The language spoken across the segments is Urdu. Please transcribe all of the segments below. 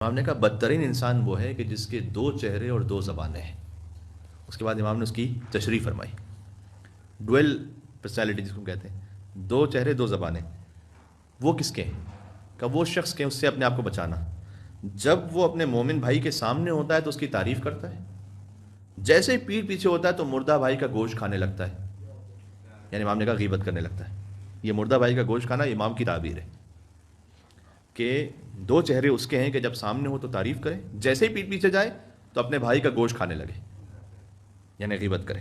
امام نے کہا بدترین انسان وہ ہے کہ جس کے دو چہرے اور دو زبانیں ہیں۔ اس کے بعد امام نے اس کی تشریح فرمائی، ڈویل پرسنالٹی جس کو کہتے ہیں، دو چہرے دو زبانیں، وہ کس کے ہیں؟ کہ وہ شخص کے اس سے اپنے آپ کو بچانا، جب وہ اپنے مومن بھائی کے سامنے ہوتا ہے تو اس کی تعریف کرتا ہے، جیسے ہی پیٹھ پیچھے ہوتا ہے تو مردہ بھائی کا گوشت کھانے لگتا ہے، یعنی امام نے کہا غیبت کرنے لگتا ہے۔ یہ مردہ بھائی کا گوشت کھانا امام کی تعبیر ہے کہ دو چہرے اس کے ہیں کہ جب سامنے ہو تو تعریف کرے، جیسے ہی پیٹھ پیچھے جائے تو اپنے بھائی کا گوشت کھانے لگے، یعنی غیبت کرے۔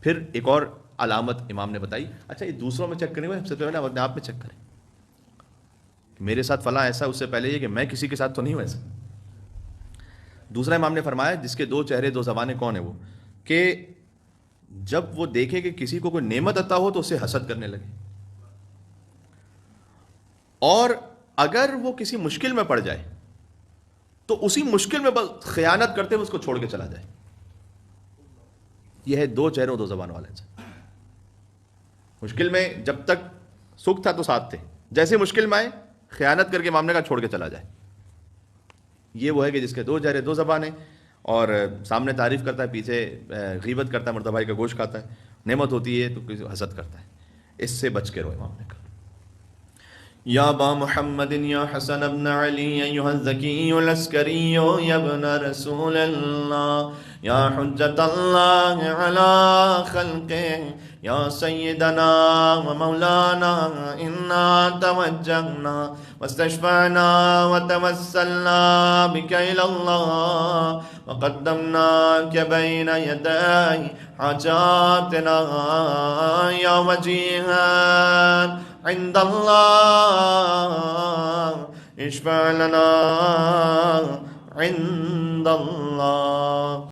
پھر ایک اور علامت امام نے بتائی، اچھا یہ دوسروں میں چیک کریں ہوئے، سب سے پہلے اپنے آپ میں چیک کریں، میرے ساتھ فلاں ایسا، اس سے پہلے یہ کہ میں کسی کے ساتھ تو نہیں ہوں ایسا۔ دوسرا امام نے فرمایا جس کے دو چہرے دو زبانیں کون ہیں وہ، کہ جب وہ دیکھے کہ کسی کو کوئی نعمت عطا ہو تو اسے حسد کرنے لگے، اور اگر وہ کسی مشکل میں پڑ جائے تو اسی مشکل میں بس خیانت کرتے ہوئے اس کو چھوڑ کے چلا جائے۔ یہ ہے دو چہروں دو زبان والے سے۔ مشکل میں جب تک سکھ تھا تو ساتھ تھے، جیسے مشکل میں آئے خیانت کر کے امام نے کہا چھوڑ کے چلا جائے۔ یہ وہ ہے کہ جس کے دو چہرے دو زبانیں، اور سامنے تعریف کرتا ہے، پیچھے غیبت کرتا ہے، مردہ بھائی کا گوشت کھاتا ہے، نعمت ہوتی ہے تو کسی حسد کرتا ہے۔ اس سے بچ کے رہو، امام نے کہا۔ یا ابا محمد یا حسن ابن علی ایہا الزکی العسکری یا ابن رسول اللہ یا حجت اللہ علی خلقہ یا سیدنا و مولانا انا توجہنا واستشفعنا وتوسلنا بک الی اللہ وقدمناک بین یدی حاجاتنا یا وجیہا عند اللہ اشفع لنا عند اللہ۔